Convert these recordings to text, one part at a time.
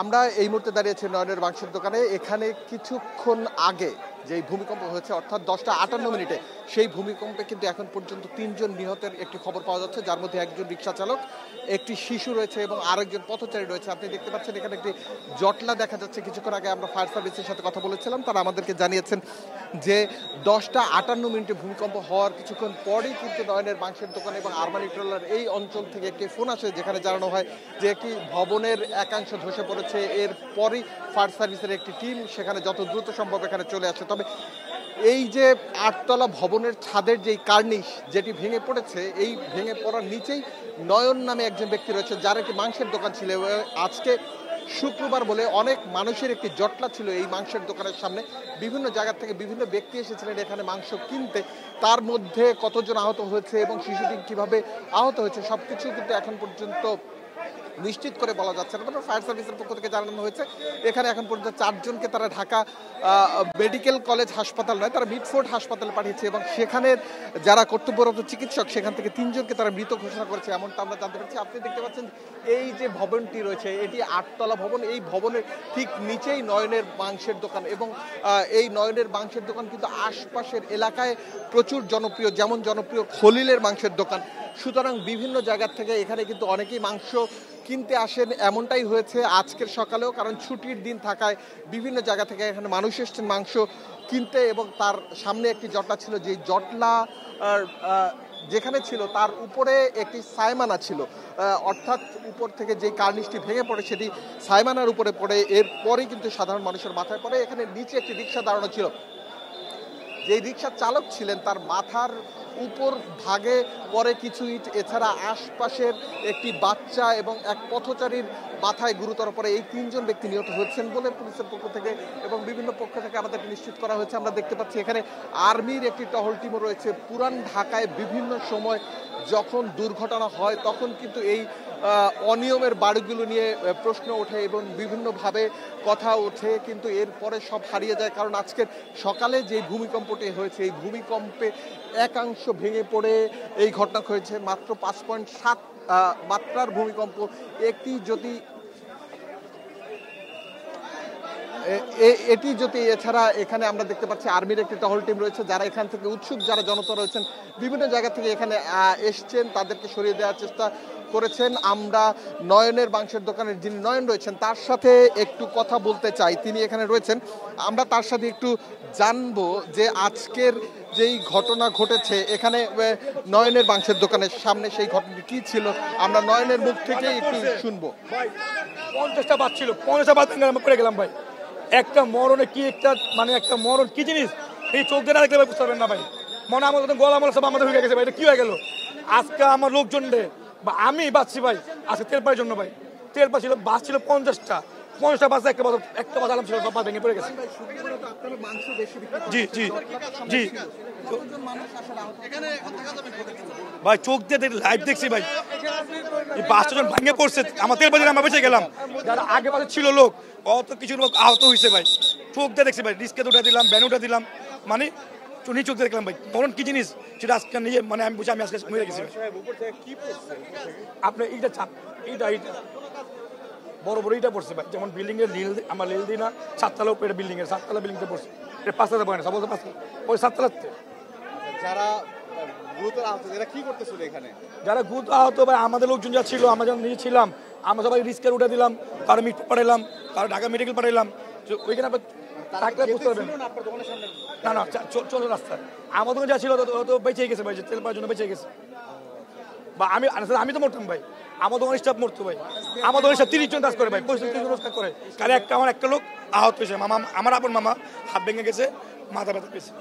আমরা এই মুহূর্তে দাঁড়িয়েছি নয়নের মাংসের দোকানে। এখানে কিছুক্ষণ আগে যেই ভূমিকম্প হয়েছে অর্থাৎ 10:58 সেই ভূমিকম্পে কিন্তু এখন পর্যন্ত 3 জন নিহতের একটি খবর পাওয়া যাচ্ছে, যার মধ্যে একজন রিক্সা চালক, একটি শিশু রয়েছে এবং আরেকজন পথচারী রয়েছে। আপনি দেখতে পাচ্ছেন এখানে একটি জটলা দেখা যাচ্ছে। কিছুক্ষণ আগে আমরা ফায়ার সার্ভিসের সাথে কথা বলেছিলাম, তারা আমাদেরকে জানিয়েছেন যে 10:58 ভূমিকম্প হওয়ার কিছুক্ষণ পরেই কিন্তু নয়নের মাংসের দোকান এবং আরমানি ট্রলার এই অঞ্চল থেকে একটি ফোন আসে, যেখানে জানানো হয় যে একটি ভবনের একাংশ ধসে পড়েছে। এরপরই ফায়ার সার্ভিসের একটি টিম সেখানে যত দ্রুত সম্ভব এখানে চলে আসে। তবে এই যে 8তলা ভবনের ছাদের যেই কার্নিশ যেটি ভেঙে পড়েছে, এই ভেঙে পড়ার নিচেই নয়ন নামে একজন ব্যক্তি রয়েছে, যার একটি মাংসের দোকান ছিল। আজকে শুক্রবার বলে অনেক মানুষের একটি জটলা ছিল এই মাংসের দোকানের সামনে। বিভিন্ন জায়গা থেকে বিভিন্ন ব্যক্তি এসেছিলেন এখানে মাংস কিনতে। তার মধ্যে কতজন আহত হয়েছে এবং শিশুটি কিভাবে আহত হয়েছে সবকিছু কিন্তু এখন পর্যন্ত নিশ্চিত করে বলা যাচ্ছে না। তবে ফায়ার সার্ভিসের পক্ষ থেকে জানানো হয়েছে এখানে এখন পর্যন্ত 4 জনকে তারা ঢাকা মেডিকেল কলেজ হাসপাতাল নয়, তারা মিটফোর্ড হাসপাতালে পাঠিয়েছে এবং সেখানের যারা কর্তব্যরত চিকিৎসক সেখান থেকে 3 জনকে তারা মৃত ঘোষণা করেছে, এমনটা আমরা জানতে পারছি। আপনি দেখতে পাচ্ছেন এই যে ভবনটি রয়েছে এটি 8তলা ভবন। এই ভবনের ঠিক নিচেই নয়নের মাংসের দোকান এবং এই নয়নের মাংসের দোকান কিন্তু আশপাশের এলাকায় প্রচুর জনপ্রিয়, যেমন জনপ্রিয় খলিলের মাংসের দোকান। সুতরাং বিভিন্ন জায়গা থেকে এখানে কিন্তু অনেকেই মাংস কিনতে আসেন। এমনটাই হয়েছে আজকের সকালেও, কারণ ছুটির দিন থাকায় বিভিন্ন জায়গা থেকে এখানে মানুষ এসছেন মাংস কিনতে এবং তার সামনে একটি জটলা ছিল, যেই জটলা যেখানে ছিল তার উপরে একটি সাইমানা ছিল, অর্থাৎ উপর থেকে যে কার্নিশটি ভেঙে পড়ে সেটি সাইমানার উপরে পড়ে, এরপরেই কিন্তু সাধারণ মানুষের মাথায় পড়ে। এখানে নিচে একটি রিক্সা দাঁড়ানো ছিল, যে রিক্সা চালক ছিলেন তার মাথার উপর ভাগে পরে কিছু ইট, এছাড়া আশপাশের একটি বাচ্চা এবং এক পথচারীর মাথায় গুরুতর পরে। এই 3 জন ব্যক্তি নিহত হয়েছেন বলে পুলিশের পক্ষ থেকে এবং বিভিন্ন পক্ষ থেকে আমাদেরকে নিশ্চিত করা হয়েছে। আমরা দেখতে পাচ্ছি এখানে আর্মির একটি টহল টিমও রয়েছে। পুরান ঢাকায় বিভিন্ন সময় যখন দুর্ঘটনা হয় তখন কিন্তু এই অনিয়মের বাড়িগুলো নিয়ে প্রশ্ন ওঠে এবং বিভিন্নভাবে কথা ওঠে, কিন্তু এরপরে সব হারিয়ে যায়। কারণ আজকের সকালে যে ভূমিকম্পটি হয়েছে এই ভূমিকম্পে একাংশ ভেঙে পড়ে এই ঘটনা হয়েছে। মাত্র 5.7 মাত্রার ভূমিকম্প। এটি যদি এছাড়া এখানে আমরা দেখতে পাচ্ছি আর্মির একটি টহল টিম রয়েছে, যারা এখান থেকে উৎসুক, যারা জনতা রয়েছেন বিভিন্ন জায়গা থেকে এখানে এসছেন, তাদেরকে সরিয়ে দেওয়ার চেষ্টা করেছেন। আমরা নয়নের মাংসের দোকানের যিনি নয়ন রয়েছেন তার সাথে একটু কথা বলতে চাই, তিনি এখানে রয়েছেন। আমরা তার সাথে একটু জানবো যে আজকের যেই ঘটনা ঘটেছে এখানে নয়নের মাংসের দোকানের সামনে সেই ঘটনাটি কি ছিল, আমরা নয়নের মুখ থেকে একটু শুনবো। 50টা বাদ ছিল, 50টা বাদ পড়ে গেলাম ভাই। একটা মরণে কি একটা মানে একটা মরণ কি জিনিস এই চোখ দিয়ে দেখলে বুঝতে পারবেন না ভাই। মনে আমাদের গলা মলা সব আমাদের হয়ে গেছে ভাই। এটা কি হয়ে গেল আজকে আমার লোকজন রে বা আমি বাঁচছি ভাই আজকে তেল পাওয়ার জন্য ভাই। তেল পা ছিল বাস ছিল 50টা বাসে একটা বাস আলাম ছিল, সব বাস ভেঙে পড়ে গেছে। জি জি জি ভাই চোখ দিয়ে লাইভ দেখছি ভাই। এই বাসটা যখন ভেঙে পড়ছে আমার তেল বাজারে আমরা বেঁচে গেলাম, যারা আগে পাশে ছিল লোক অত কিছু লোক আহত হয়েছে ভাই। চোখ দিয়ে দেখছি ভাই, রিস্কে উঠে দিলাম, ব্যান উঠে দিলাম, মানে চোখ দিয়ে দেখলাম ভাই তখন কি জিনিস সেটা আজকে নিয়ে মানে আমি বুঝি আমি আজকে মরে গেছি। আপনার এইটা চাপ এইটা বড় বড় এইটা পড়ছে ভাই, যেমন বিল্ডিং এর লিল আমার লিল দিই না 7তলা উপরে বিল্ডিং এর 7তলা বিল্ডিংটা পড়ছে, এটা 5তলা পড়ে না, সব 5তলা ওই 7তলাতে। যারা গুরুতর আহত এরা কি করতেছিল এখানে? যারা গুরুতর আহত ভাই আমাদের লোকজন যা ছিল, আমরা যখন নিজে ছিলাম আমরা সবাই রিস্কের উঠে দিলাম, কারো মিটফোর্ড পাঠাইলাম, কারো ঢাকা মেডিকেল পাঠাইলাম। ওইখানে থাকলে বুঝতে পারবেন না না চলো রাস্তায় আমার দোকানে যা ছিল তো বেঁচে গেছে ভাই, তেল পাওয়ার জন্য বেঁচে গেছে। বা আমি তো মরতাম ভাই, আমার দোকানের স্টাফ মরতো ভাই। আমার দোকানের স্টাফ 30 জন কাজ করে ভাই, 35 জন কাজ করে। কারণ আমার একটা লোক আহত হয়েছে, মামা আমার আপন মামা হাত ভেঙে গেছে, মাথা ব্যথা পেয়েছে।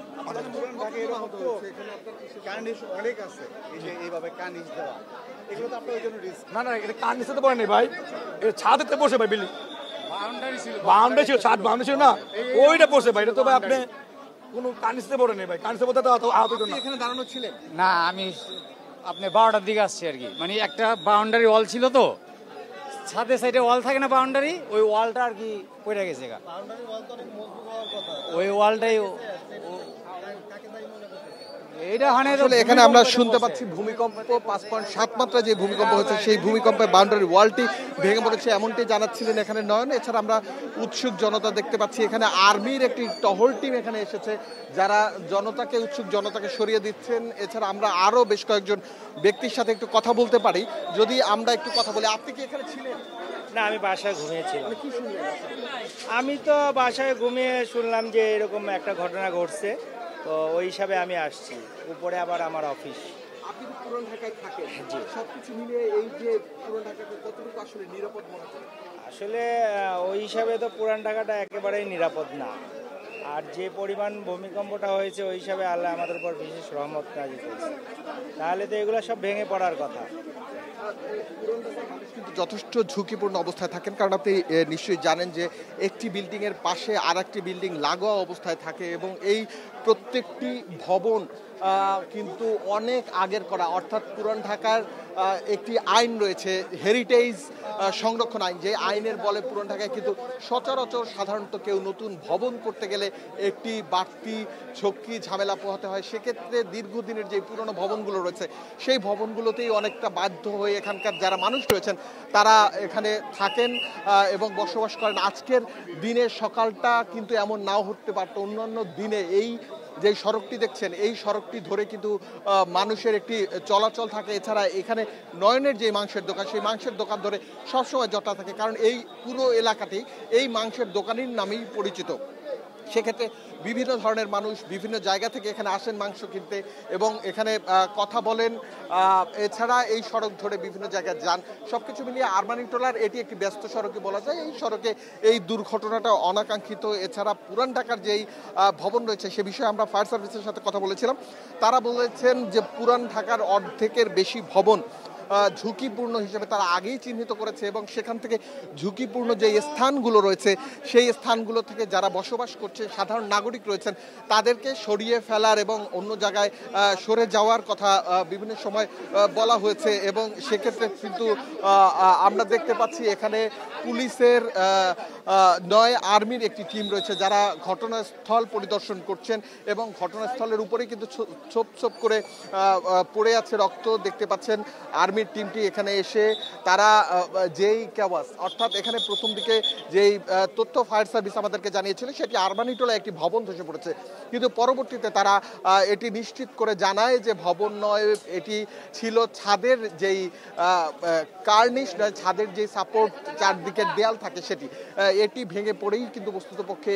না না এটা কার্নিশে তো পড়ে নেই ভাই, এটা ছাদেতে বসে ভাই, বিল্ডিং বাউন্ডারি ছিল, ছাদ বাউন্ডারি ছিল না ওইটা পড়ছে ভাই। এটা তো ভাই আপনি কোনো কার্নিশে পড়ে নেই ভাই, কার্নিশে পড়তে আহত না। এখানে দাঁড়ানো ছিলেন না, আমি আপনি 12টার দিকে আসছি আর কি, মানে একটা বাউন্ডারি ওয়াল ছিল তো, ছাদে সাইডে ওয়াল থাকে না বাউন্ডারি, ওই ওয়ালটা আর কি পড়ে গেছে গা। ওই ওয়ালটাই এইটা আসলে এখানে আমরা শুনতে পাচ্ছি ভূমিকম্প 5.7 মাত্রা যে ভূমিকম্প হচ্ছে সেই ভূমিকম্পের বাউন্ডারি ওয়ালটি ভেঙে পড়েছে এমনটি জানাচ্ছিলেন এখানে নয়ন। এছাড়া আমরা উৎসুক জনতা দেখতে পাচ্ছি, এখানে আর্মির একটি টহল টিম এখানে এসেছে যারা উৎসুক জনতাকে সরিয়ে দিচ্ছেন। এছাড়া আমরা আরো বেশ কয়েকজন ব্যক্তির সাথে একটু কথা বলতে পারি, যদি আমরা একটু কথা বলি। আপনি কি এখানে ছিলেন? না, আমি বাসায় ঘুমিয়েছিলাম। কি শুনলেন? আমি তো বাসায় ঘুমিয়ে শুনলাম যে এরকম একটা ঘটনা ঘটছে, তো ওই হিসাবে আমি আসছি। উপরে আবার আমার অফিস। আপনি তো পুরান ঢাকায় থাকেন, জি। সবকিছু মিলিয়ে এই যে পুরান ঢাকাকে কতটুকু আসলে নিরাপদ মনে করেন? আসলে ওই হিসাবে তো পুরান ঢাকাটা একেবারেই নিরাপদ না। আর যে পরিমাণ ভূমিকম্পটা হয়েছে ওই হিসাবে আল্লাহ আমাদের উপর বিশেষ রহমত নাজিল করেছে, তাহলে তো এগুলো সব ভেঙে পড়ার কথা। কিন্তু যথেষ্ট ঝুঁকিপূর্ণ অবস্থায় থাকেন, কারণ আপনি নিশ্চয়ই জানেন যে একটি বিল্ডিং এর পাশে আর একটি বিল্ডিং লাগোয়া অবস্থায় থাকে এবং এই প্রত্যেকটি ভবন কিন্তু অনেক আগের করা, অর্থাৎ পুরান ঢাকার একটি আইন রয়েছে, হেরিটেজ সংরক্ষণ আইন, যে আইনের বলে পুরান ঢাকায় কিন্তু সচরাচর সাধারণত কেউ নতুন ভবন করতে গেলে একটি বাড়তি ঝক্কি ঝামেলা পোহাতে হয়। সেক্ষেত্রে দীর্ঘদিনের যে পুরনো ভবনগুলো রয়েছে সেই ভবনগুলোতেই অনেকটা বাধ্য হয়ে এখানকার যারা মানুষ রয়েছেন তারা এখানে থাকেন এবং বসবাস করেন। আজকের দিনের সকালটা কিন্তু এমন নাও হতে পারতো, অন্যান্য দিনে এই যে সড়কটি দেখছেন এই সড়কটি ধরে কিন্তু মানুষের একটি চলাচল থাকে। এছাড়া এখানে নয়নের যে মাংসের দোকান, সেই মাংসের দোকান ধরে সবসময় জটলা থাকে, কারণ এই পুরো এলাকাটি এই মাংসের দোকানের নামেই পরিচিত। সেক্ষেত্রে বিভিন্ন ধরনের মানুষ বিভিন্ন জায়গা থেকে এখানে আসেন মাংস কিনতে এবং এখানে কথা বলেন। এছাড়া এই সড়ক ধরে বিভিন্ন জায়গায় যান। সবকিছু মিলিয়ে আরমানিটোলার এটি একটি ব্যস্ত সড়কে বলা যায়। এই সড়কে এই দুর্ঘটনাটা অনাকাঙ্ক্ষিত। এছাড়া পুরান ঢাকার যেই ভবন রয়েছে সে বিষয়ে আমরা ফায়ার সার্ভিসের সাথে কথা বলেছিলাম। তারা বলেছেন যে পুরান ঢাকার অর্ধেকের বেশি ভবন ঝুঁকিপূর্ণ হিসেবে তারা আগেই চিহ্নিত করেছে এবং সেখান থেকে ঝুঁকিপূর্ণ যে স্থানগুলো রয়েছে সেই স্থানগুলো থেকে যারা বসবাস করছে সাধারণ নাগরিক রয়েছেন তাদেরকে সরিয়ে ফেলার এবং অন্য জায়গায় সরে যাওয়ার কথা বিভিন্ন সময় বলা হয়েছে। এবং সেক্ষেত্রে কিন্তু আমরা দেখতে পাচ্ছি এখানে পুলিশের নয় আর্মির একটি টিম রয়েছে যারা ঘটনাস্থল পরিদর্শন করছেন এবং ঘটনাস্থলের উপরেই কিন্তু ছোপ ছোপ করে পড়ে আছে রক্ত দেখতে পাচ্ছেন। আর্মির টিমটি এখানে এসে তারা যেই ক্যাওয়াস, অর্থাৎ এখানে প্রথম দিকে যেই তথ্য ফায়ার সার্ভিস আমাদেরকে জানিয়েছিল সেটি আরমানিটোলা একটি ভবন ধসে পড়েছে, কিন্তু পরবর্তীতে তারা এটি নিশ্চিত করে জানায় যে ভবন নয়, এটি ছিল ছাদের যেই কার্নিশ নয়, ছাদের যে সাপোর্ট চারদিকের দেয়াল থাকে সেটি, এটি ভেঙে পড়েই কিন্তু বস্তুতপক্ষে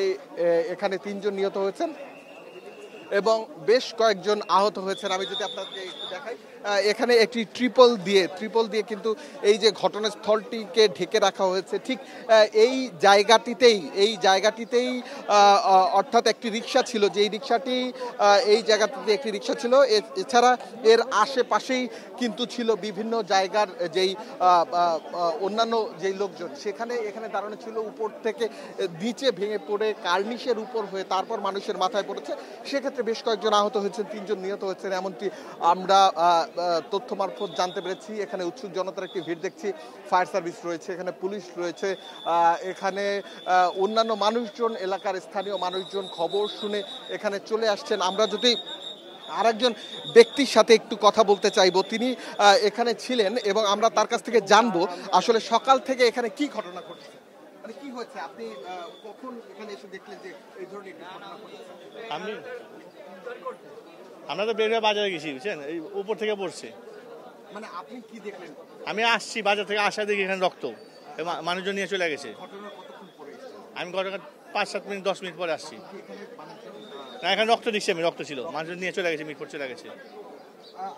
এখানে 3 জন নিহত হয়েছেন এবং বেশ কয়েকজন আহত হয়েছেন। আমি যদি আপনাকে একটু দেখাই, এখানে একটি ট্রিপল দিয়ে কিন্তু এই যে ঘটনাস্থলটিকে ঢেকে রাখা হয়েছে। ঠিক এই জায়গাটিতেই অর্থাৎ একটি রিক্সা ছিল, যেই রিক্সাটি এই জায়গাটিতে একটি রিক্সা ছিল। এছাড়া এর আশেপাশেই কিন্তু ছিল বিভিন্ন জায়গার যেই অন্যান্য যেই লোকজন এখানে দাঁড়ানো ছিল, উপর থেকে নিচে ভেঙে পড়ে কার্নিশের উপর হয়ে তারপর মানুষের মাথায় পড়েছে। সেক্ষেত্রে বেশ কয়েকজন আহত হয়েছেন, 3 জন নিহত হয়েছেন, এমনটি আমরা তথ্য মারফত জানতে পেরেছি। এখানে উৎসুক জনতার একটি ভিড় দেখছি, ফায়ার সার্ভিস রয়েছে, এখানে পুলিশ রয়েছে, এখানে অন্যান্য মানুষজন, এলাকার স্থানীয় মানুষজন খবর শুনে এখানে চলে আসছেন। আমরা যদি আরেকজন ব্যক্তির সাথে একটু কথা বলতে চাইবো, তিনি এখানে ছিলেন এবং আমরা তার কাছ থেকে জানবো আসলে সকাল থেকে এখানে কি ঘটনা ঘটছে, মানে কি হয়েছে, আপনি কখন এখানে এসে দেখলেন যে এই ধরনের ঘটনা ঘটেছে? আমরা তো বের হয়ে বাজারে গেছি, বুঝছেন, এই উপর থেকে পড়ছে। মানে আপনি কি দেখলেন? আমি আসছি বাজার থেকে, আসা দেখি এখানে রক্ত, মানুষজন নিয়ে চলে গেছে। ঘটনা কতক্ষণ পরে এসেছেন? আমি ঘটনা 5-7 মিনিট 10 মিনিট পরে আসছি। না, এখানে রক্ত দিচ্ছি, আমি রক্ত ছিল, মানুষজন নিয়ে চলে গেছে, মিটফোট চলে গেছে।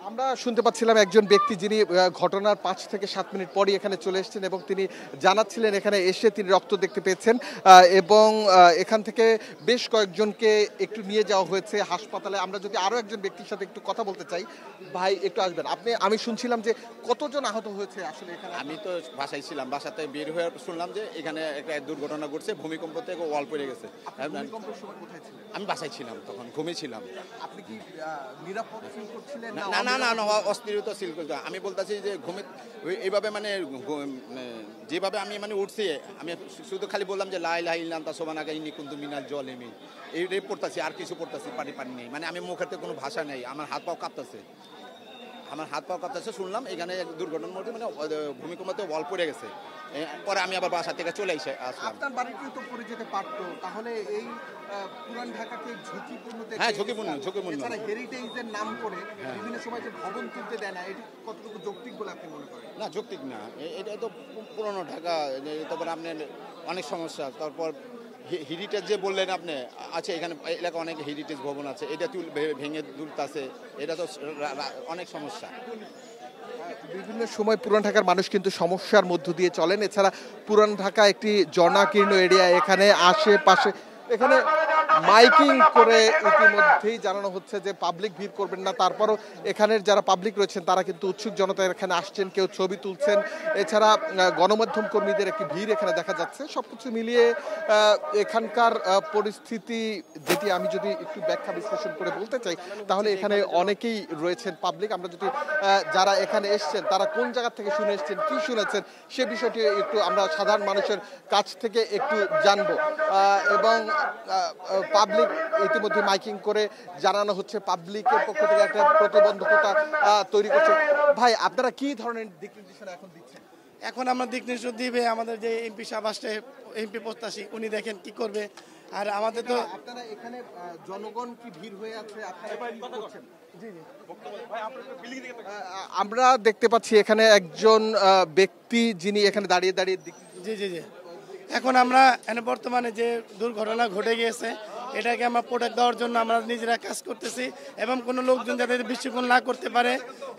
আমরা শুনতে পাচ্ছিলাম একজন ব্যক্তি যিনি ঘটনার 5 থেকে 7 মিনিট পরই এখানে চলে এসেছেন এবং তিনি জানাচ্ছিলেন এখানে এসে তিনি রক্ত দেখতে পেয়েছেন এবং এখান থেকে বেশ কয়েকজনকে একটু নিয়ে যাওয়া হয়েছে হাসপাতালে। আমরা যদি আরো একজন ব্যক্তির সাথে একটু কথা বলতে চাই, ভাই একটু আসবেন আপনি। আমি শুনছিলাম যে কতজন আহত হয়েছে আসলে এখানে? আমি তো বাসায় ছিলাম, বাসাতে বের হয়ে শুনলাম যে এখানে একটা দুর্ঘটনা ঘটছে, ভূমিকম্প থেকে ওয়াল পড়ে গেছে। ভূমিকম্পের সময় কোথায় ছিলেন? আমি বাসায় ছিলাম, তখন ঘুমিয়েছিলাম। আপনি কি নিরাপদ ফিল করছিলেন? না না না না অস্থিরতা সিল করতে আমি বলতেছি যে এইভাবে মানে যেভাবে আমি মানে উঠছি আমি শুধু খালি বললাম যে লা ইলাহা ইল্লা আনতা সুবহানাকা ইন্নী কুনতু মিনাল জালিমিন এইটাই পড়তেছি আর কিছু পড়তেছি পারি নেই মানে আমি মুখেতে কোনো ভাষা নেই আমার হাত পাও কাঁপতেছে শুনলাম এখানে দুর্ঘটনার মধ্যে মানে ভূমিকম্পতে ওয়াল পড়ে গেছে পরে আমি আবার বাসা থেকে চলে আসলাম। আপনার বাড়িতে তো পড়ে যেতে পারতো, তাহলে এই পুরান ঢাকাকে ঝুঁকিপূর্ণ হ্যাঁ ঝুঁকিপূর্ণ এছাড়া হেরিটেজের নাম করে বিভিন্ন সময় যে ভবন তুলতে দেয় না, এটি কতটুকু যৌক্তিক বলে আপনি মনে করেন? না যৌক্তিক না, এটা তো পুরনো ঢাকা, তারপরে আপনার অনেক সমস্যা। তারপর হেরিটেজ যে বললেন আপনি, আছে এখানে এলাকা অনেক হেরিটেজ ভবন আছে, এটা ভেঙে তুলতেছে, এটা তো অনেক সমস্যা। বিভিন্ন সময় পুরান ঢাকার মানুষ কিন্তু সমস্যার মধ্য দিয়ে চলেন। এছাড়া পুরান ঢাকা একটি জনাকীর্ণ এরিয়া, এখানে আশেপাশে এখানে মাইকিং করে ইতিমধ্যেই জানানো হচ্ছে যে পাবলিক ভিড় করবেন না। তারপরও এখানের যারা পাবলিক রয়েছেন তারা কিন্তু উৎসুক জনতা এখানে আসছেন, কেউ ছবি তুলছেন। এছাড়া গণমাধ্যম কর্মীদের একটি ভিড় এখানে দেখা যাচ্ছে। সবকিছু মিলিয়ে এখানকার পরিস্থিতি, যেটি আমি যদি একটু ব্যাখ্যা বিশ্লেষণ করে বলতে চাই, তাহলে এখানে অনেকেই রয়েছেন পাবলিক। আমরা যদি যারা এখানে এসছেন তারা কোন জায়গা থেকে শুনে এসছেন, কি শুনেছেন, সে বিষয়টি একটু আমরা সাধারণ মানুষের কাছ থেকে একটু জানবো। এবং পাবলিক ইতিমধ্যে মাইকিং করে জানানো হচ্ছে পাবলিকের পক্ষ থেকে একটা প্রতিবন্ধকতা তৈরি করছে। ভাই, আপনারা কি ধরনের দিক নির্দেশনা এখন দিচ্ছেন? এখন আমরা দিক নির্দেশনা দিবে আমাদের যে এমপি সাহেব আসছে, এমপি প্রত্যাশী, উনি দেখেন কি করবে। আর আমাদের তো আপনারা এখানে জনগণ কি ভিড় হয়ে আছে, আপনারা কি করছেন? আমরা দেখতে পাচ্ছি এখানে একজন ব্যক্তি যিনি এখানে দাঁড়িয়ে জি জি জি এখন আমরা বর্তমানে যে দুর্ঘটনা ঘটে গিয়েছে এটাকে আমরা প্রোটেক্ট দেওয়ার জন্য আমরা নিজেরা কাজ করতেছি, এবং কোনো লোকজন যাতে বিশৃঙ্খল না করতে পারে,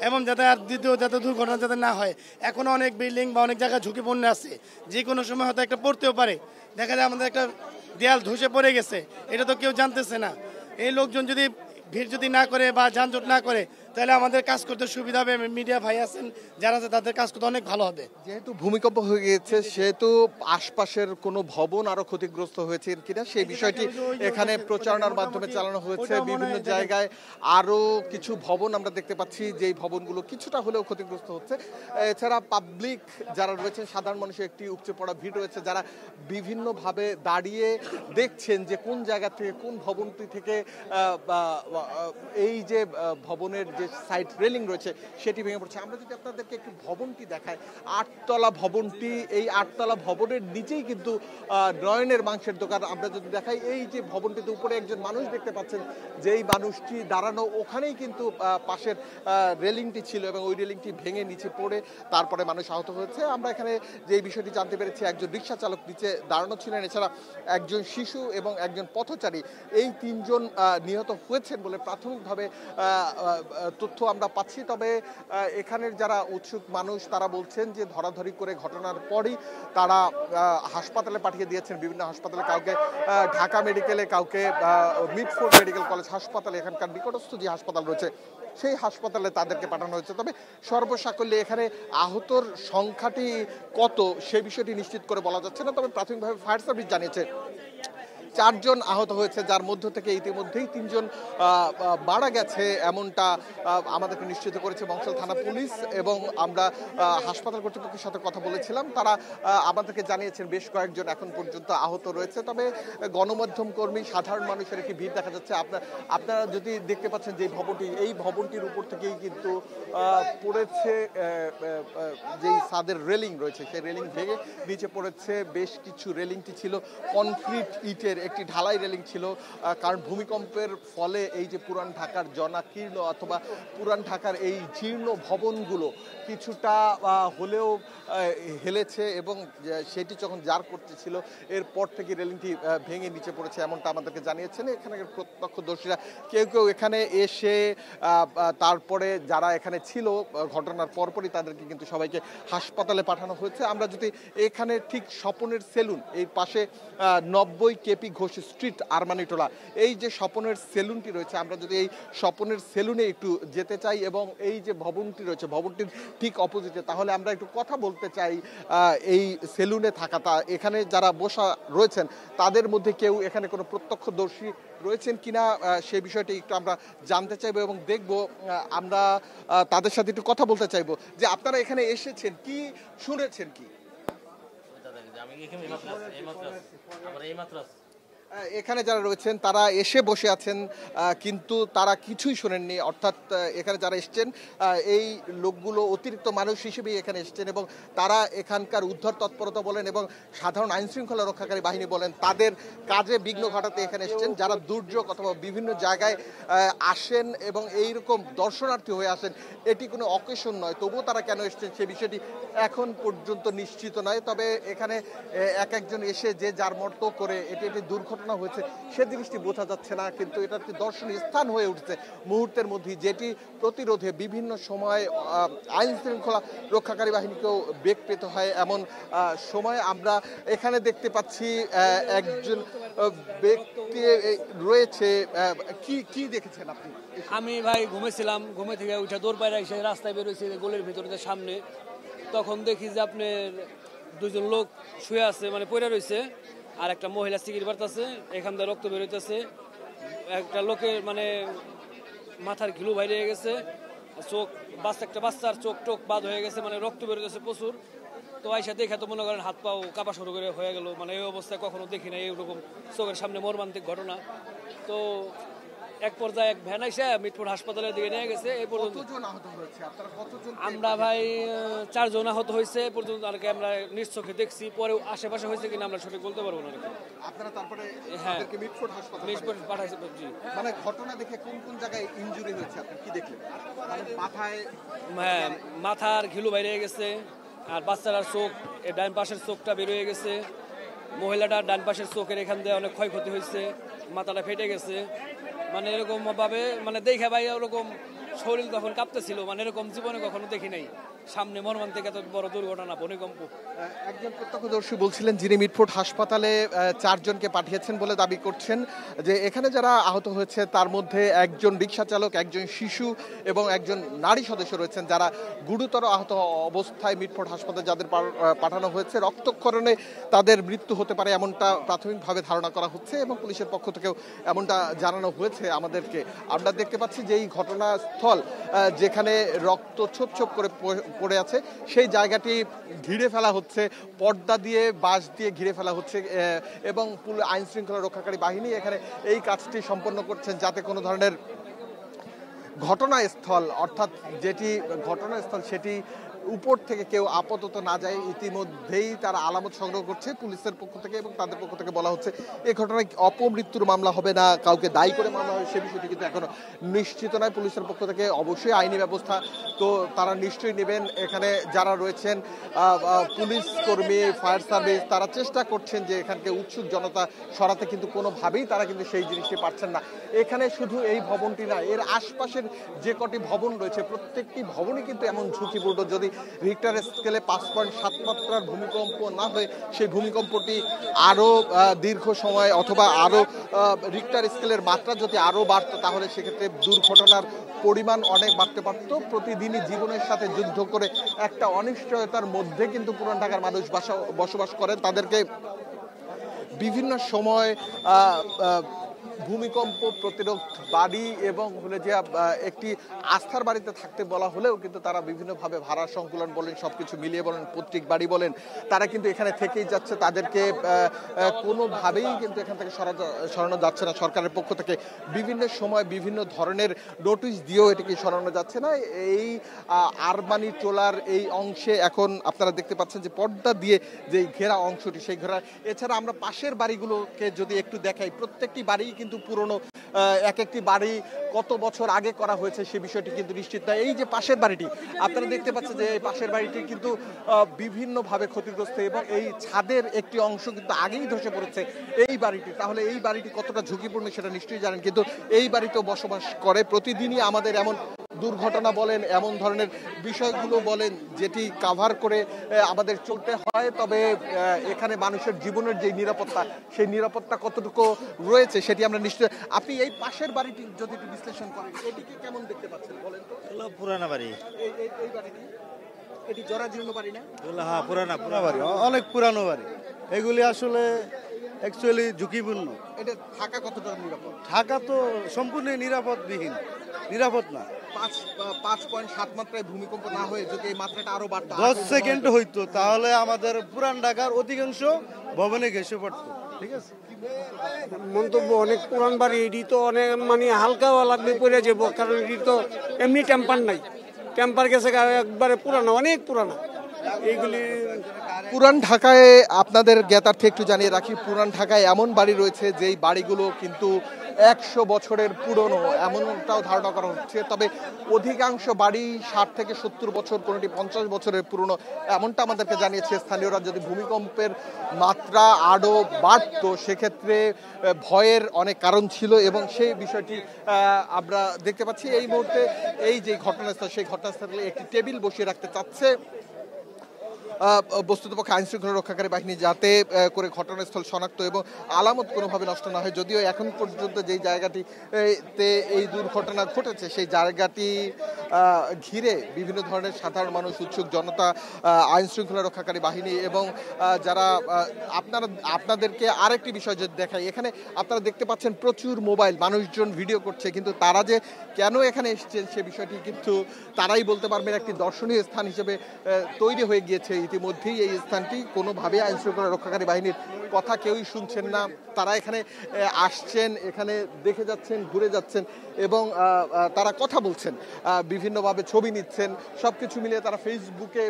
এবং যাতে আর দ্বিতীয় যাতে দুর্ঘটনা যাতে না হয়। এখনো অনেক বিল্ডিং বা অনেক জায়গায় ঝুঁকিপূর্ণ আছে, যে কোনো সময় হয়তো একটা পড়তেও পারে। দেখা যায় আমাদের একটা দেয়াল ধসে পড়ে গেছে, এটা তো কেউ জানতেছে না। এই লোকজন যদি ভিড় যদি না করে বা যানজট না করে, তাহলে আমাদের কাজ করতে সুবিধা হবে। মিডিয়া ভাই আছেন যারা আছে, তাদের কাজ করতে অনেক ভালো হবে। যেহেতু ভূমিকম্প হয়ে গিয়েছে, সেহেতু আশপাশের কোনো ভবন আরো ক্ষতিগ্রস্ত হয়েছে কিনা সেই বিষয়টি এখানে প্রচারণার মাধ্যমে চালানো হয়েছে। বিভিন্ন জায়গায় আরো কিছু ভবন আমরা দেখতে পাচ্ছি, যেই ভবনগুলো কিছুটা হলেও ক্ষতিগ্রস্ত হচ্ছে। এছাড়া পাবলিক যারা রয়েছেন, সাধারণ মানুষের একটি উপচে পড়া ভিড় রয়েছে, যারা বিভিন্নভাবে দাঁড়িয়ে দেখছেন যে কোন জায়গা থেকে, কোন ভবনটি থেকে এই যে ভবনের যে সাইড রেলিং রয়েছে সেটি ভেঙে পড়ছে। আমরা যদি আপনাদেরকে একটু ভবনটি দেখাই, 8তলা ভবনটি, এই 8তলা ভবনের নিচেই কিন্তু নয়নের মাংসের দোকান। আমরা যদি দেখাই, এই যে ভবনটিতে উপরে একজন মানুষ দেখতে পাচ্ছেন, যেই মানুষটি দাঁড়ানো, ওখানেই কিন্তু পাশের রেলিংটি ছিল এবং ওই রেলিংটি ভেঙে নিচে পড়ে তারপরে মানুষ আহত হয়েছে। আমরা এখানে যে বিষয়টি জানতে পেরেছি, একজন রিক্সা চালক নিচে দাঁড়ানো ছিলেন, এছাড়া একজন শিশু এবং একজন পথচারী, এই 3 জন নিহত হয়েছেন বলে প্রাথমিকভাবে তথ্য আমরা পাচ্ছি। তবে এখানের যারা উৎসুক মানুষ তারা বলছেন যে ধরাধরি করে ঘটনার পরই তারা হাসপাতালে পাঠিয়ে দিয়েছেন, বিভিন্ন হাসপাতালে, কাউকে ঢাকা মেডিকেলে, কাউকে মিডফোর্ড মেডিকেল কলেজ হাসপাতালে, এখানকার নিকটস্থ যে হাসপাতাল রয়েছে সেই হাসপাতালে তাদেরকে পাঠানো হয়েছে। তবে সর্বসাকল্যে এখানে আহতর সংখ্যাটি কত সে বিষয়টি নিশ্চিত করে বলা যাচ্ছে না। তবে প্রাথমিকভাবে ফায়ার সার্ভিস জানিয়েছে 4 জন আহত হয়েছে, যার মধ্য থেকে ইতিমধ্যেই 3 জন মারা গেছে, এমনটা আমাদেরকে নিশ্চিত করেছে বংশাল থানা পুলিশ। এবং আমরা হাসপাতাল কর্তৃপক্ষের সাথে কথা বলেছিলাম, তারা আমাদেরকে জানিয়েছেন বেশ কয়েকজন এখন পর্যন্ত আহত রয়েছে। তবে গণমাধ্যম কর্মী, সাধারণ মানুষের একটি ভিড় দেখা যাচ্ছে। আপনারা যদি দেখতে পাচ্ছেন যে ভবনটি, এই ভবনটির উপর থেকেই কিন্তু পড়েছে যেই ছাদের রেলিং রয়েছে, সেই রেলিং ভেঙে নিচে পড়েছে। বেশ কিছু রেলিংটি ছিল কনক্রিট ইটের, একটি ঢালাই রেলিং ছিল। কারণ ভূমিকম্পের ফলে এই যে পুরান ঢাকার জনাকীর্ণ অথবা পুরান ঢাকার এই জীর্ণ ভবনগুলো কিছুটা হলেও হেলেছে, এবং সেটি যখন জার করতেছিল এরপর থেকে রেলিংটি ভেঙে নিচে পড়েছে, এমনটা আমাদেরকে জানিয়েছেন এখানকার প্রত্যক্ষদর্শীরা। কেউ কেউ এখানে এসে তারপরে যারা এখানে ছিল ঘটনার পরপরই তাদেরকে কিন্তু সবাইকে হাসপাতালে পাঠানো হয়েছে। আমরা যদি এখানে ঠিক স্বপনের সেলুন, এই পাশে 90 কেপি ঘোষ স্ট্রিট আরমানিটোলা, এই যে স্বপনের সেলুনটি রয়েছে, আমরা যদি এই স্বপনের সেলুনে একটু যেতে চাই এবং এই যে ভবনটি রয়েছে ভবনটির ঠিক অপোজিটে, তাহলে আমরা একটু কথা বলতে চাই এই সেলুনে থাকা এখানে যারা বসা রয়েছেন তাদের মধ্যে কেউ এখানে কোনো প্রত্যক্ষদর্শী রয়েছেন কিনা সেই বিষয়টি একটু আমরা জানতে চাইবো এবং দেখবো। আমরা তাদের সাথে একটু কথা বলতে চাইবো যে আপনারা এখানে এসেছেন, কি শুনেছেন কি? এখানে যারা রয়েছেন তারা এসে বসে আছেন কিন্তু তারা কিছুই শোনেননি, অর্থাৎ এখানে যারা এসছেন এই লোকগুলো অতিরিক্ত মানুষ হিসেবেই এখানে এসছেন এবং তারা এখানকার উদ্ধার তৎপরতা বলেন এবং সাধারণ আইন শৃঙ্খলা রক্ষাকারী বাহিনী বলেন তাদের কাজে বিঘ্ন ঘটাতে এখানে এসছেন। যারা দুর্যোগ অথবা বিভিন্ন জায়গায় আসেন এবং এইরকম দর্শনার্থী হয়ে আসেন, এটি কোনো অকেশন নয়, তবুও তারা কেন এসছেন সে বিষয়টি এখন পর্যন্ত নিশ্চিত নয়। তবে এখানে এক একজন এসে যে যার মতো করে এটি একটি দুর্ঘটনা হয়েছে সে জিনিসটি বোঝা যাচ্ছে না, কিন্তু এটা একটি দর্শনীয় স্থান হয়ে উঠছে মুহূর্তের মধ্যে, যেটি প্রতিরোধে বিভিন্ন সময় আইন শৃঙ্খলা রক্ষাকারী বাহিনীকেও বেগ পেতে হয়। এমন সময় আমরা এখানে দেখতে পাচ্ছি একজন ব্যক্তি রয়েছে। কি দেখেছেন আপনি? আমি ভাই ঘুমেছিলাম, ঘুমে থেকে উঠে দৌড় পায়রা এসে রাস্তায় বেরোইছি গোলের ভিতরে সামনে, তখন দেখি যে আপনার দুজন লোক শুয়ে আছে, মানে পড়ে রয়েছে, আর একটা মহিলা সিগারেট বাড়তেছে, এখান থেকে রক্ত বেরোইতেছে, একটা লোকের মানে মাথার ঘিলু বাইরে গেছে, চোখ একটা বাচ্চার চোখ টোক বাদ হয়ে গেছে, মানে রক্ত বেরোতেছে প্রচুর। তো আইসা দেখে তো মনে করেন হাত পাও কাঁপা শুরু করে হয়ে গেল, মানে এই অবস্থায় কখনো দেখি না এইরকম চোখের সামনে মর্মান্তিক ঘটনা। তো এক পর্যায়ে এক ভ্যান আইসা মিটপুর হাসপাতালের দিকে নিয়ে গেছে। এই পর্যন্ত আমরা ভাই 4 জন আহত হয়েছে এই পর্যন্ত, আর কি আমরা নিজ চোখে দেখছি, পরে আশেপাশে হয়েছে কিনা আমরা সঠিক বলতে পারবো না। আপনারা তারপরে হ্যাঁ মিটফোর্ড হাসপাতালে পাঠাইছে। মানে ঘটনা দেখে কোন কোন জায়গায় ইনজুরি হয়েছে আপনি কি দেখলেন? মাথায়, হ্যাঁ মাথার ঘিলু বাইরে গেছে, আর বাচ্চাটার চোখ ডান পাশের চোখটা বেরিয়ে গেছে, মহিলাটার ডান পাশের চোখের এখান দিয়ে অনেক ক্ষয়ক্ষতি হয়েছে, মাথাটা ফেটে গেছে, মানে এরকম ভাবে মানে দেখে ভাই ওরকম শরীর তখন কাঁপতেছিল, মানে এরকম জীবনে কখনো দেখি নাই সামনে মর্মান্তিক এত বড় দুর্ঘটনা ভূমিকম্প। একজন প্রত্যক্ষদর্শী বলছিলেন যিনি মিটফোর্ড হাসপাতালে 4 জনকে পাঠিয়েছেন বলে দাবি করছেন যে এখানে যারা আহত হয়েছে তার মধ্যে একজন রিক্সা চালক, একজন শিশু এবং একজন নারী সদস্য রয়েছেন যারা গুরুতর আহত অবস্থায় মিটফোর্ড হাসপাতালে যাদের পাঠানো হয়েছে। রক্তক্ষরণে তাদের মৃত্যু হতে পারে এমনটা প্রাথমিকভাবে ধারণা করা হচ্ছে এবং পুলিশের পক্ষ থেকেও এমনটা জানানো হয়েছে আমাদেরকে। আমরা দেখতে পাচ্ছি যে এই ঘটনাস্থল যেখানে রক্ত ছোপ ছোপ করে পড়ে আছে সেই জায়গাটি ঘিরে ফেলা হচ্ছে, পর্দা দিয়ে বাঁশ দিয়ে ঘিরে ফেলা হচ্ছে এবং আইন শৃঙ্খলা রক্ষাকারী বাহিনী এখানে এই কাজটি সম্পন্ন করছেন যাতে কোনো ধরনের ঘটনাস্থল, অর্থাৎ যেটি ঘটনাস্থল সেটি উপর থেকে কেউ আপাতত না যায়। ইতিমধ্যেই তারা আলামত সংগ্রহ করছে পুলিশের পক্ষ থেকে এবং তাদের পক্ষ থেকে বলা হচ্ছে এই ঘটনায় অপমৃত্যুর মামলা হবে না, কাউকে দায়ী করে মামলা হবে সে বিষয়টি কিন্তু এখনো নিশ্চিত নয়। পুলিশের পক্ষ থেকে অবশ্যই আইনি ব্যবস্থা তো তারা নিশ্চয়ই নেবেন। এখানে যারা রয়েছেন পুলিশ কর্মী, ফায়ার সার্ভিস, তারা চেষ্টা করছেন যে এখানকে উৎসুক জনতা সরাতে, কিন্তু কোনোভাবেই তারা কিন্তু সেই জিনিসটি পারছেন না। এখানে শুধু এই ভবনটি না, এর আশপাশের যে কটি ভবন রয়েছে প্রত্যেকটি ভবনই কিন্তু এমন ঝুঁকিপূর্ণ। যদি রিক্টার স্কেলে 5.7 মাত্রার ভূমিকম্প না হয়ে সেই ভূমিকম্পটি আরও দীর্ঘ সময় অথবা আরও রিক্টার স্কেলের মাত্রা যদি আরও বাড়তো তাহলে সেক্ষেত্রে দুর্ঘটনার পরিমাণ অনেক বাড়তে পারত। প্রতিদিনই জীবনের সাথে যুদ্ধ করে একটা অনিশ্চয়তার মধ্যে কিন্তু পুরান ঢাকার মানুষ বসবাস করেন। তাদেরকে বিভিন্ন সময় ভূমিকম্প প্রতিরোধ বাড়ি এবং হলে যে একটি আস্থার বাড়িতে থাকতে বলা হলেও কিন্তু তারা বিভিন্নভাবে ভাড়া সংকুলন বলেন, সবকিছু মিলিয়ে বলেন, পৈতৃক বাড়ি বলেন, তারা কিন্তু এখানে থেকেই যাচ্ছে। তাদেরকে কোনোভাবেই কিন্তু এখান থেকে সরানো যাচ্ছে না। সরকারের পক্ষ থেকে বিভিন্ন সময় বিভিন্ন ধরনের নোটিশ দিয়েও এটিকে সরানো যাচ্ছে না। এই আরমানিটোলার এই অংশে এখন আপনারা দেখতে পাচ্ছেন যে পর্দা দিয়ে যে ঘেরা অংশটি, সেই ঘেরা, এছাড়া আমরা পাশের বাড়িগুলোকে যদি একটু দেখাই, প্রত্যেকটি বাড়ি কিন্তু পুরনো, এক একটি বাড়ি কত বছর আগে করা হয়েছে সে বিষয়টি কিন্তু নিশ্চিত নয়। এই যে পাশের বাড়িটি আপনারা দেখতে পাচ্ছেন যে এই পাশের বাড়িটি কিন্তু বিভিন্নভাবে ক্ষতিগ্রস্ত এবং এই ছাদের একটি অংশ কিন্তু আগেই ধসে পড়েছে এই বাড়িটি। তাহলে এই বাড়িটি কতটা ঝুঁকিপূর্ণ সেটা নিশ্চয়ই জানেন, কিন্তু এই বাড়িতেও বসবাস করে প্রতিদিনই আমাদের এমন দুর্ঘটনা বলেন, এমন ধরনের বিষয়গুলো বলেন যেটি কাভার করে আমাদের চলতে হয়। তবে এখানে মানুষের জীবনের যে নিরাপত্তা, সেই নিরাপত্তা কতটুকু রয়েছে সেটি আমরা নিশ্চয়। আপনি এই পাশের বাড়িটি যদি একটু বিশ্লেষণ করেন, এটিকে কেমন দেখতে পাচ্ছেন বলেন তো? পুরানা বাড়ি, এই বাড়িটি, এটি জরাজীর্ণ বাড়ি না? হ্যাঁ পুরানা বাড়ি, অনেক পুরানো বাড়ি। এগুলি আসলে অ্যাকচুয়ালি ঝুঁকিপূর্ণ। এটা থাকা কতটা নিরাপদ? ঢাকা তো সম্পূর্ণ নিরাপদবিহীন, নিরাপদ না। 5.7 মাত্রায় ভূমিকম্প না হয়ে যদি এই মাত্রাটা আরো বাড়তো, 10 সেকেন্ড হইতো, তাহলে আমাদের পুরান ঢাকার অধিকাংশ ভবনে ঘেঁষে পড়তো। ঠিক আছে, মন্তব্য অনেক পুরান বাড়ি, এটি তো অনেক মানে হালকাও লাগবে পড়ে যাবো, কারণ এটি তো এমনি টেম্পার নাই, টেম্পার গেছে একবারে পুরানো, অনেক পুরানো এইগুলি। পুরান ঢাকায় আপনাদের জ্ঞাতার্থে একটু জানিয়ে রাখি, পুরান ঢাকায় এমন বাড়ি রয়েছে যেই বাড়িগুলো কিন্তু 100 বছরের পুরনো, এমনটাও ধারণা করা হচ্ছে। তবে অধিকাংশ বাড়ি 60 থেকে 70 বছর, কোনোটি 50 বছরের পুরনো, এমনটা আমাদেরকে জানিয়েছে স্থানীয়রা। যদি ভূমিকম্পের মাত্রা আরও বাড়তো সেক্ষেত্রে ভয়ের অনেক কারণ ছিল, এবং সেই বিষয়টি আমরা দেখতে পাচ্ছি এই মুহূর্তে। এই যে ঘটনাস্থল, সেই ঘটনাস্থলে একটি টেবিল বসিয়ে রাখতে চাচ্ছে বস্তুতপক্ষে আইন শৃঙ্খলা রক্ষাকারী বাহিনী, যাতে করে ঘটনাস্থল শনাক্ত এবং আলামত কোনোভাবে নষ্ট না হয়। যদিও এখন পর্যন্ত যেই জায়গাটিতে এই দুর্ঘটনা ঘটেছে সেই জায়গাটি ঘিরে বিভিন্ন ধরনের সাধারণ মানুষ, উৎসুক জনতা, আইন শৃঙ্খলা রক্ষাকারী বাহিনী এবং যারা আপনাদেরকে আরেকটি বিষয় যদি দেখাই, এখানে আপনারা দেখতে পাচ্ছেন প্রচুর মোবাইল, মানুষজন ভিডিও করছে, কিন্তু তারা যে কেন এখানে এসছেন সে বিষয়টি কিন্তু তারাই বলতে পারবেন। একটি দর্শনীয় স্থান হিসেবে তৈরি হয়ে গিয়েছে ইতিমধ্যেই এই স্থানটি। কোনোভাবে আইন শৃঙ্খলা রক্ষাকারী বাহিনীর কথা কেউই শুনছেন না, তারা এখানে আসছেন, এখানে দেখে যাচ্ছেন, ঘুরে যাচ্ছেন এবং তারা কথা বলছেন, বিভিন্নভাবে ছবি নিচ্ছেন, সবকিছু মিলিয়ে তারা ফেসবুকে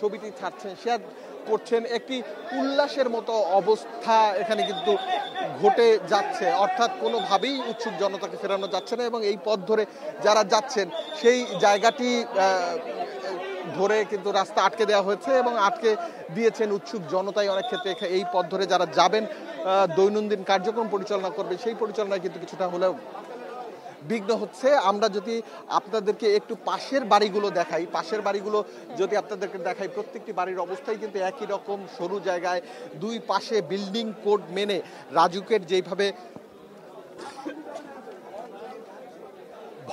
ছবিটি ছাড়ছেন, শেয়ার করছেন। একটি উল্লাসের মতো অবস্থা এখানে কিন্তু ঘটে যাচ্ছে, অর্থাৎ কোনোভাবেই উৎসুক জনতাকে ফেরানো যাচ্ছে না। এবং এই পথ ধরে যারা যাচ্ছেন সেই জায়গাটি ধরে কিন্তু রাস্তা আটকে দেওয়া হয়েছে এবং আটকে দিয়েছেন উৎসুক জনতাই অনেক ক্ষেত্রে। এই পথ ধরে যারা যাবেন, দৈনন্দিন কার্যক্রম পরিচালনা করবে, সেই পরিচালনায় কিন্তু কিছুটা হলেও বিঘ্ন হচ্ছে। আমরা যদি আপনাদেরকে একটু পাশের বাড়িগুলো দেখাই, পাশের বাড়িগুলো যদি আপনাদেরকে দেখাই, প্রত্যেকটি বাড়ির অবস্থাই কিন্তু একই রকম, সরু জায়গায়, দুই পাশে বিল্ডিং কোড মেনে রাজুকের যেইভাবে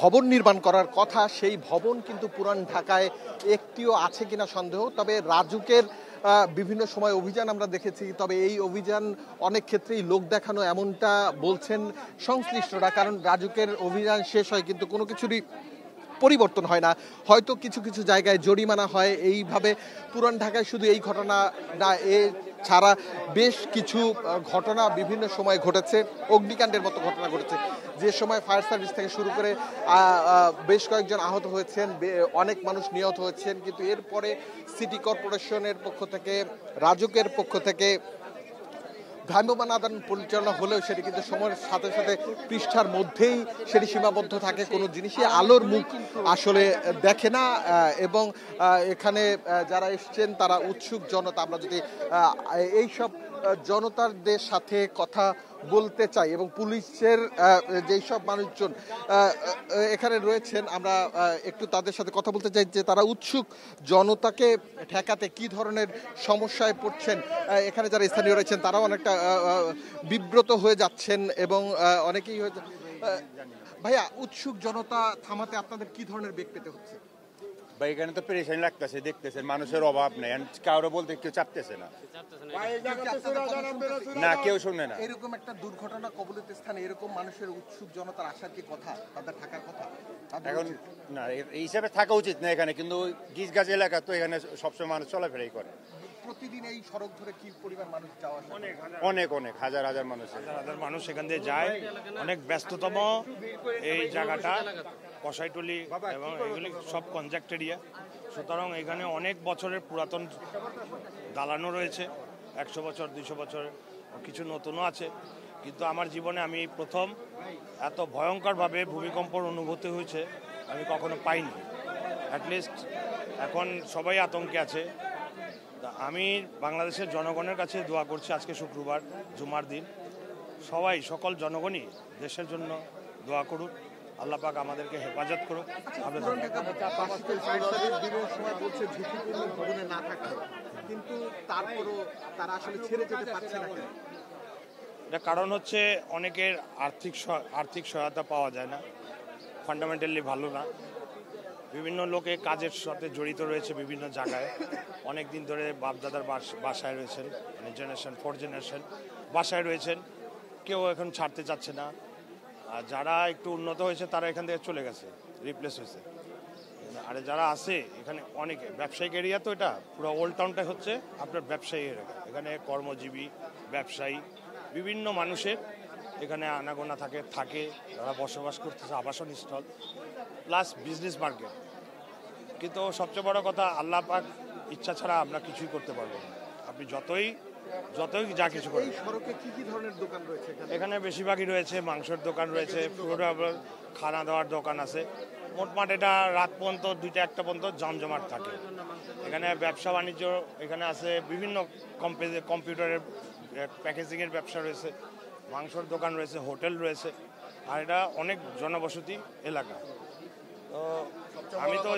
ভবন নির্মাণ করার কথা, সেই ভবন কিন্তু পুরান ঢাকায় একটিও আছে কিনা সন্দেহ। তবে রাজুকের বিভিন্ন সময় অভিযান আমরা দেখেছি, তবে এই অভিযান অনেক ক্ষেত্রেই লোক দেখানো, এমনটা বলছেন সংশ্লিষ্টরা। কারণ রাজুকের অভিযান শেষ হয় কিন্তু কোনো কিছুরই পরিবর্তন হয় না, হয়তো কিছু কিছু জায়গায় জরিমানা হয়। এইভাবে পুরান ঢাকায় শুধু এই ঘটনা না, এ ছাড়া বেশ কিছু ঘটনা বিভিন্ন সময় ঘটেছে, অগ্নিকাণ্ডের মতো ঘটনা ঘটেছে, যে সময় ফায়ার সার্ভিস থেকে শুরু করে বেশ কয়েকজন আহত হয়েছেন, অনেক মানুষ নিহত হয়েছেন। কিন্তু এরপরে সিটি কর্পোরেশনের পক্ষ থেকে, রাজুকের পক্ষ থেকে ভ্রাম্যমাণ আদান পরিচালনা হলেও সেটি কিন্তু সময়ের সাথে সাথে পৃষ্ঠার মধ্যেই সেটি সীমাবদ্ধ থাকে, কোনো জিনিসই আলোর মুখ আসলে দেখে না। এবং এখানে যারা এসছেন তারা উৎসুক জনতা। আমরা যদি এইসব জনতাদের সাথে কথা বলতে চাই এবং পুলিশের যেই সব মানুষজন এখানে রয়েছেন, আমরা একটু তাদের সাথে কথা বলতে চাই যে তারা উৎসুক জনতাকে ঠেকাতে কি ধরনের সমস্যায় পড়ছেন। এখানে যারা স্থানীয় রয়েছেন তারাও অনেকটা বিব্রত হয়ে যাচ্ছেন এবং অনেকেই ভাইয়া, উৎসুক জনতা থামাতে আপনাদের কি ধরনের বেগ পেতে হচ্ছে? ভাই এখানে তো পেরেশানি লাগতেছে, দেখতেছেন মানুষের অভাব নেই, কারো বলতে কেউ চাপতেছে না, না কেউ শুনে না। এরকম একটা দুর্ঘটনা কবলিত স্থানে এরকম মানুষের উৎসুক জনতার আসার কি কথা, তাদের থাকার কথা? এখন না, এই হিসাবে থাকা উচিত না এখানে, কিন্তু গিজ গাছ এলাকা তো এখানে সবসময় মানুষ চলাফেরাই করে। প্রতিদিন এই সড়ক ধরে কি পরিমাণ মানুষ যাওয়া? অনেক অনেক হাজার হাজার মানুষ, হাজার মানুষ এখান দিয়ে যায়। অনেক ব্যস্ততম এই জায়গাটা, কসাইটলি এবং এগুলি সব কনজেক্ট এরিয়া। সুতরাং এখানে অনেক বছরের পুরাতন দালানও রয়েছে, 100 বছর 200 বছর, কিছু নতুনও আছে। কিন্তু আমার জীবনে আমি প্রথম এত ভয়ঙ্করভাবে ভূমিকম্পর অনুভূতি হয়েছে আমি কখনো পাইনি। অ্যাটলিস্ট এখন সবাই আতঙ্কে আছে। আমি বাংলাদেশের জনগণের কাছে দোয়া করছি, আজকে শুক্রবার জুমার দিন, সবাই সকল জনগণই দেশের জন্য দোয়া করুন, আল্লাহ পাক আমাদেরকে হেফাজত করুক। কিন্তু তারপরও তারা আসলে ছেড়ে যেতে পারছে না। এটা কারণ হচ্ছে অনেকের আর্থিক সহায়তা পাওয়া যায় না, ফান্ডামেন্টালি ভালো না। বিভিন্ন লোকে কাজের সাথে জড়িত রয়েছে বিভিন্ন জায়গায়, অনেক দিন ধরে বাপদাদার বাসায় রয়েছেন, মানে জেনারেশন 4 জেনারেশন বাসায় রয়েছেন, কেউ এখন ছাড়তে চাচ্ছে না। আর যারা একটু উন্নত হয়েছে তারা এখান থেকে চলে গেছে, রিপ্লেস হয়েছে। আর যারা আছে এখানে অনেকে ব্যবসায়িক এরিয়া, তো এটা পুরো ওল্ড টাউনটা হচ্ছে আপনার ব্যবসায়ী এলাকা। এখানে কর্মজীবী, ব্যবসায়ী, বিভিন্ন মানুষের এখানে আনাগোনা থাকে, তারা বসবাস করতেছে, আবাসন স্থল প্লাস বিজনেস মার্কেট। কিন্তু সবচেয়ে বড় কথা, আল্লাহ পাক ইচ্ছা ছাড়া আমরা কিছুই করতে পারবো না। আপনি যতই যা কিছু করেন। কি কি ধরনের দোকান রয়েছে এখানে? বেশিরভাগই রয়েছে মাংসের দোকান রয়েছে, পুরোটা খানা দাওয়ার দোকান আছে। মোটমাট এটা রাত পর্যন্ত 2টা-1টা পর্যন্ত জমজমাট থাকে। এখানে ব্যবসা বাণিজ্য এখানে আছে, বিভিন্ন কম্পিউটারের প্যাকেজিংয়ের ব্যবসা রয়েছে, মাংসর দোকান রয়েছে, হোটেল রয়েছে। আর এটা অনেক জনবসতি এলাকা। তো আমি তো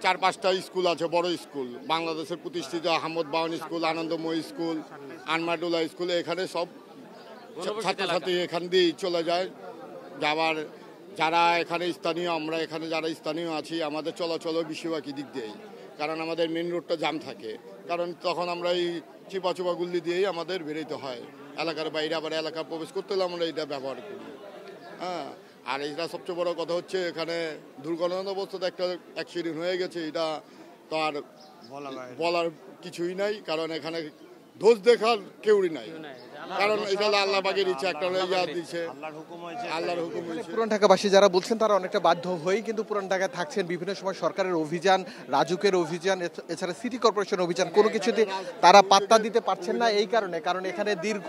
4-5টা স্কুল আছে, বড় স্কুল, বাংলাদেশের প্রতিষ্ঠিত আহমদ বাউন স্কুল, আনন্দময়ী স্কুল, আনমাদুল্লাহ স্কুল। এখানে সব ছাত্রছাত্রী এখান দিয়েই চলে যায়। যাবার যারা এখানে স্থানীয়, আমরা এখানে যারা স্থানীয় আছি, আমাদের চলাচলও বেশিরভাগই দিক দিয়েই, কারণ আমাদের মেন রোডটা জাম থাকে। কারণ তখন আমরা এই চিপা গুল্লি দিয়েই আমাদের বেরোতে হয় এলাকার বাইরে। আবার এলাকা প্রবেশ করতে হলে আমরা এটা ব্যবহার করি। হ্যাঁ, আর এটা সবচেয়ে বড় কথা হচ্ছে এখানে দুর্ঘটনা অবস্থাতে একটা অ্যাক্সিডেন্ট হয়ে গেছে, এটা তো আর বলার কিছুই নাই। কারণ এখানে দোষ দেখার কেউই নাই, কারণ এটা আল্লাহ পাকের ইচ্ছা, একটা দিচ্ছে, আল্লাহর হুকুম হয়েছে। পুরান ঢাকাবাসী যারা বলছেন তারা অনেকটা বাধ্য হয়েই কিন্তু পুরান ঢাকায় থাকছেন। বিভিন্ন সময় সরকারের অভিযান, রাজুকের অভিযান, এছাড়া সিটি কর্পোরেশন অভিযান, কোনো কিছুতে তারা পাত্তা দিতে পারছেন না। এই কারণ এখানে দীর্ঘ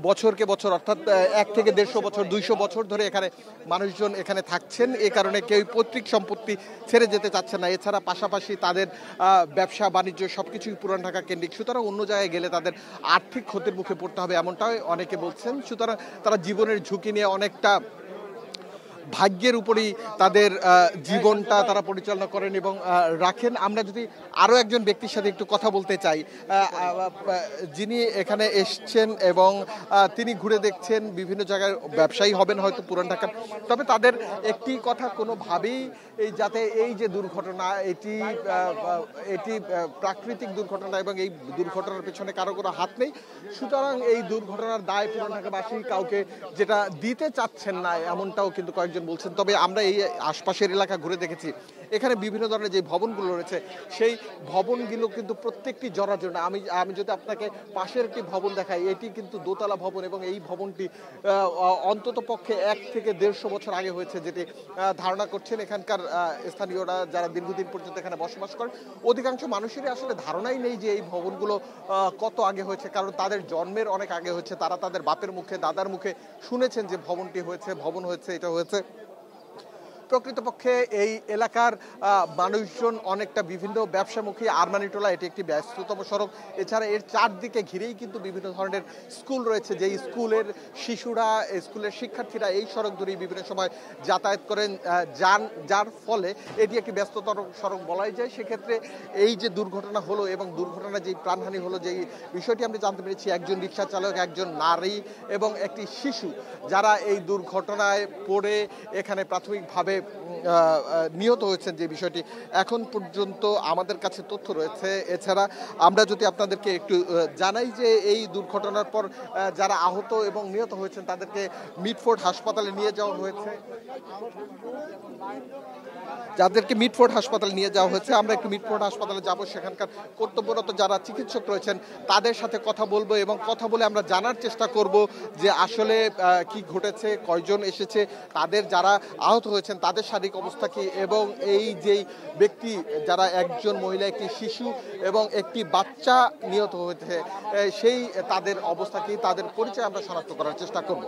বছরকে বছর, অর্থাৎ 1 থেকে 150 বছর, 200 বছর ধরে এখানে মানুষজন এখানে থাকছেন। এই কারণে কেউ পৈতৃক সম্পত্তি ছেড়ে যেতে চাচ্ছে না। এছাড়া পাশাপাশি তাদের ব্যবসা বাণিজ্য সবকিছুই পুরান ঢাকা কেন্দ্রিক। সুতরাং অন্য জায়গায় গেলে তাদের আর্থিক ক্ষতির মুখে পড়তে হবে, এমনটাই অনেকে বলছেন। সুতরাং তারা জীবনের ঝুঁকি নিয়ে অনেকটা ভাগ্যের উপরেই তাদের জীবনটা তারা পরিচালনা করেন এবং রাখেন। আমরা যদি আরও একজন ব্যক্তির সাথে একটু কথা বলতে চাই, যিনি এখানে এসছেন এবং তিনি ঘুরে দেখছেন, বিভিন্ন জায়গায় ব্যবসায়ী হবেন হয়তো পুরান ঢাকার, তবে তাদের একটি কথা কোনোভাবেই যাতে এই যে দুর্ঘটনা, এটি প্রাকৃতিক দুর্ঘটনা এবং এই দুর্ঘটনার পেছনে কারো কোনো হাত নেই। সুতরাং এই দুর্ঘটনার দায় পুরান ঢাকাবাসী কাউকে যেটা দিতে চাচ্ছেন না, এমনটাও কিন্তু কয়েকজন বলছেন। তবে আমরা এই আশপাশের এলাকা ঘুরে দেখেছি, এখানে বিভিন্ন ধরনের যে ভবনগুলো রয়েছে সেই ভবনগুলো কিন্তু প্রত্যেকটি জরাজীর্ণ। আমি যদি আপনাকে পাশের একটি ভবন দেখাই, এটি কিন্তু দোতলা ভবন এবং এই ভবনটি অন্তত পক্ষে 1 থেকে 150 বছর আগে হয়েছে, যেটি ধারণা করছেন এখানকার স্থানীয়রা যারা দীর্ঘদিন পর্যন্ত এখানে বসবাস করেন। অধিকাংশ মানুষেরই আসলে ধারণাই নেই যে এই ভবনগুলো কত আগে হয়েছে, কারণ তাদের জন্মের অনেক আগে হয়েছে। তারা তাদের বাপের মুখে, দাদার মুখে শুনেছেন যে ভবনটি হয়েছে, ভবন হয়েছে, এটা হয়েছে। প্রকৃতপক্ষে এই এলাকার মানুষজন অনেকটা বিভিন্ন ব্যবসামুখী। আরমানিটোলা এটি একটি ব্যস্ততম সড়ক। এছাড়া এর চারদিকে ঘিরেই কিন্তু বিভিন্ন ধরনের স্কুল রয়েছে, যেই স্কুলের শিশুরা, স্কুলের শিক্ষার্থীরা এই সড়ক ধরেই বিভিন্ন সময় যাতায়াত করেন, যার ফলে এটি একটি ব্যস্ততর সড়ক বলাই যায়। সেক্ষেত্রে এই যে দুর্ঘটনা হলো এবং দুর্ঘটনা যেই প্রাণহানি হলো, যেই বিষয়টি আমরা জানতে পেরেছি, একজন রিক্সা চালক, একজন নারী এবং একটি শিশু যারা এই দুর্ঘটনায় পড়ে এখানে প্রাথমিকভাবে নিহত হয়েছেন, যে বিষয়টি এখন পর্যন্ত আমাদের কাছে তথ্য রয়েছে। এছাড়া আমরা যদি আপনাদেরকে একটু জানাই যে এই দুর্ঘটনার পর যারা আহত এবং নিহত হয়েছেন তাদেরকে মিটফোর্ড হাসপাতালে নিয়ে যাওয়া হয়েছে, যাদেরকে মিটফোর্ড হাসপাতালে নিয়ে যাওয়া হয়েছে। আমরা একটু মিটফোর্ড হাসপাতালে যাব, সেখানকার কর্তব্যরত যারা চিকিৎসক রয়েছেন তাদের সাথে কথা বলবো এবং কথা বলে আমরা জানার চেষ্টা করব যে আসলে কি ঘটেছে, কয়জন এসেছে, তাদের যারা আহত হয়েছেন তাদের শারীরিক অবস্থা কি, এবং এই যেই ব্যক্তি যারা একজন মহিলা, একটি শিশু এবং একটি বাচ্চা নিহত হয়েছে, সেই তাদের অবস্থা কি, তাদের পরিচয় আমরা শনাক্ত করার চেষ্টা করব।